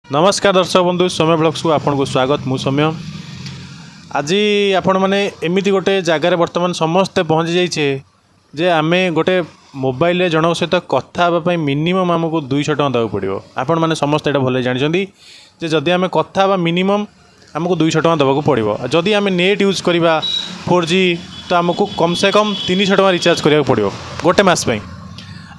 नमस्कार दर्शक बंधु सौम्य ब्लॉग्स को आपन को स्वागत मु सौम्य। आज आपण मैंने एमती गोटे जगार बर्तमान समस्ते पहुँची जाइए जे आमे गोटे मोबाइल रे जनक सहित कथा हाँवाई मिनिमम आमको 200 टका देवाक पड़ो। आपण मैंने समस्ते ये भले जानते जे जदि आम कथा हाँवा मिनिमम आमको 200 टका देवाक पड़ो। जदि आम नेट यूज करवा 4G तो आमको कम से कम 300 टका रिचार्ज कराया पड़ो गोटे मस।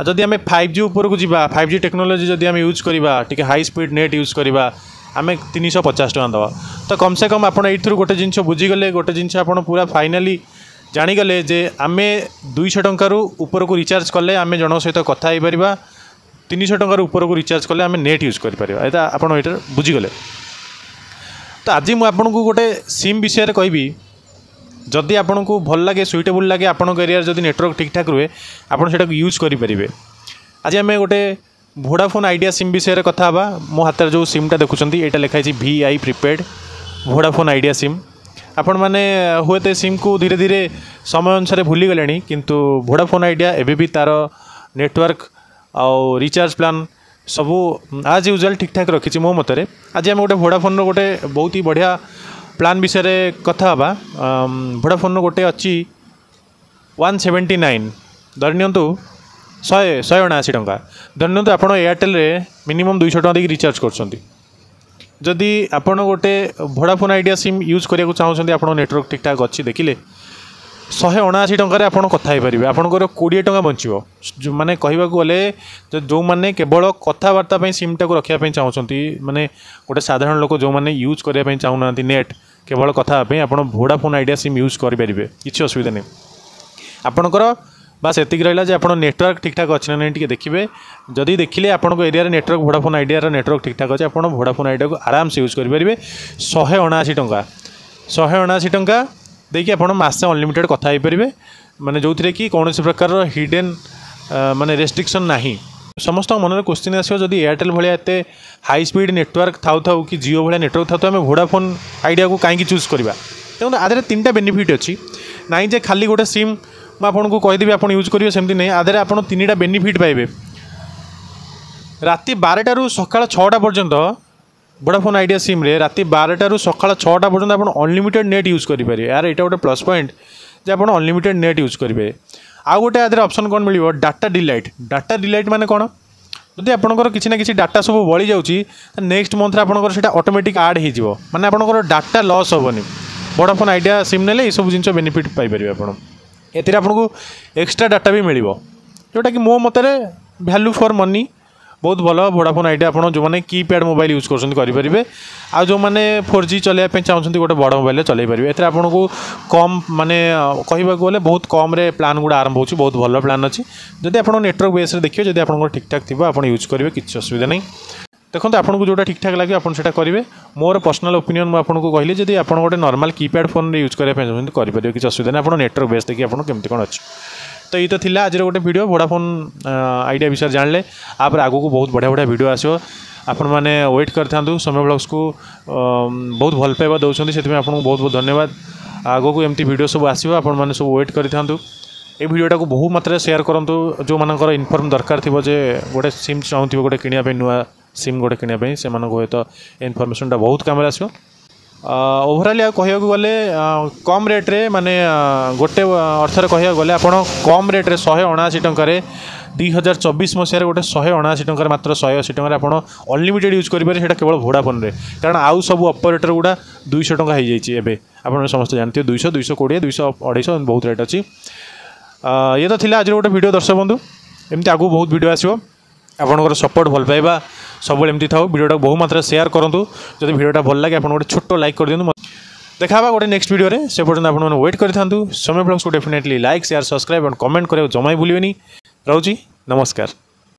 जदि आम 5G ऊपर को जीवा 5G टेक्नोलोजी जदि आम यूज करवा T high speed net use करवा आम 350 टका दवा। तो कम से कम आपड़ ये गोटे जिन बुझीगले गोटे जिन पूरा फाइनाली जाणीगले जे आम 200 टकर ऊपर को रिचार्ज कले आम जन सहित कथा हो पार 300 टकर ऊपर को रिचार्ज कले आम नेट यूज कर आपड़ ये बुझीगले। तो आज मुझे गोटे सिम विषय कहबी जदि आपन को भल लगे सुइटेबल लगे आपन एरिया जदि नेटवर्क ठीक ठाक रुए आपन सेटा यूज करें। आज आम गोटे वोडाफोन आइडिया सिम विषय कथा हाँ। मो हाथ जो सिमटा देखुं यहाँ लिखाई VI prepaid Vodafone idea SIM. आपण मैंने हुए तो सिम को धीरे धीरे समय अनुसार भूली गले किंतु वोडाफोन आइडिया एबे भी तार नेटवर्क आउ रिचार्ज प्लान सबू आज यूजुअल ठीक ठाक रखी मो मतरे। आज आम गोटे वोडाफोन रोटे बहुत ही बढ़िया प्लान विषय कथा हाँ। वोडाफोन गोटे अच्छी 179 धरनियंतु 179 टका धरनियंतु आप एयरटेल मिनिमम 200 टका देकी रिचार्ज कर। जदि आपड़ गोटे वोडाफोन आइडिया सिम यूज करने को चाहते आप नेटवर्क ठीक ठाक अच्छी देखिले 179 टकर आप कथा हो पारे आपंकर 20 टका बचो। माने कहवाक गले जो मैंने केवल कथबार्ता सिमटा को रखापी चाहते माने गोटे साधारण लोक जो मैंने यूज करने चाहूना नेट केवल कथापी आप वोडाफोन आइडिया सिम यूज करेंगे किसी असुविधा नहीं। आपणकर बास एतिक रहा आप नेटवर्क ठीक ठाक अच्छे ना नहीं देखिए। जदि देखिले आपण area network Vodafone idea network ठीक ठाक अच्छे आप वोडाफोन आइडिया को आराम से यूज करेंगे 179 टका देखिए आप मासे अनलिमिटेड कथा हो पारे माने जो थी कि कौन प्रकार हिडन माने रेस्ट्रिक्शन नहीं। समस्त मन क्वेश्चन आसो जदि एयरटेल भाया एत हाई स्पीड नेटवर्क थाउ कि जियो भाया नेटवर्क था तो आम वोडाफोन आइडिया को कहीं चूज करवा। तेणु आधे 3टा बेनिफिट अच्छी ना जे खाली गोटे सिम मुझे कहीदेवी आप यूज करेंगे सेमती नहीं आधे आप 3टा बेनिफिट पाइबे। राति 12 सकाळ 6टा पर्यंत वोडाफोन आइडिया सिम रे राति 12 सकाळ 6टा पर्यंत आप अनलिमिटेड नेट यूज करेंगे। यार यहाँ गोटे प्लस पॉइंट जे आप अनलिमिटेड नेट यूज करेंगे। आउ गोटे आधे ऑप्शन कौन मिल डाटा डिलाइट माने कौन जदि आपंकर किसी ना कि डाटा सब बड़ी जाऊँगी नेक्स्ट मंथ आपंकर से ऑटोमेटिक ऐड हो माने आपंकर डाटा लॉस हेनी। वोडाफोन आइडिया सिम ने सब जिन बेनिफिट पाइपर आप एतिर आपको एक्स्ट्रा डाटा भी मिल जोटा कि मो मतरे वैल्यू फॉर मनी बहुत भल। वोडाफोन आइडिया आप जो मैंने कीपैड मोबाइल यूज करेंगे आ जो मैंने 4G चलने चाहते गोटे बड़ मोबाइल चल पारे। एतिर आपको कम माने कहवाक गले बहुत कम रे प्लान गुड़ा आरंभ हो बहुत भल प्लान अच्छी। जदि आप नेटवर्क बेस देखिए जदि आप ठीक ठाक थी आप यूज करेंगे किसी असुविधा नहीं। देखो आपको जोटा ठीक ठाक लगे आपड़ा करेंगे। मोर पर्सनल ओपिनियन मुझे कहली जदि आप गोटे नॉर्मल कीपैड फोन यूज करने करेंगे किसी असुविधा नहीं। आप नेटवर्क बेस देखिए आप केमती कौन अच्छे। तो ये तो थिला आज गोटे वीडियो वोडाफोन आइडिया विषय जानले आप आगू को बहुत बढ़िया बढ़िया वीडियो आसो आपण मैंने वेट करथांतु समय ब्लॉग्स को बहुत भल पाइबा दौरान से आपको बहुत बहुत धन्यवाद। आगू को एमती वीडियो सब आसो आपण मैंने सब वेट करथांतु। ये वीडियोटा को बहुत मात्रा शेयर करूँ जो मानकर इनफॉर्म दरकार थी जे गोटे सिम चाहूँ गोटे किनापी नुआ सिम गोटे किनापी से हे तो इनफर्मेशनटा बहुत काम आसो। ओभराली कहवाक गले कम रेट्रे माने गोटे अर्थर कहवाक गले आप कम रेट्रे 179 टकर 2024 मसीह गोटे 179 टकर मात्र 180 टकर आप अनलिमिटेड यूज करेंगे सेटा केवल वोडाफोन रे। कारण आउ सब ऑपरेटर गुड़ा 200 टका हो जाए आप समस्त जानते 200 220 200 250 बहुत रेट अच्छी। ये तो थिला आज गोटे वीडियो दर्शक बंधु एमती आगू बहुत वीडियो आसो आपंकर सपोर्ट भल पाइबा सब एमती था। वीडियोटा बहुत मात्रा शेयर करूँ जब वीडियोटा भल लगे आप गोटे छोट लाइक कर दिखाँ। देखा गोटे नेक्स्ट वीडियो रे से पर्यटन आप वेट करूँ। समय ब्लॉग्स को डेफिनेटली लाइक शेयर सब्सक्राइब और कमेंट करें जमा भूलें। रोची नमस्कार।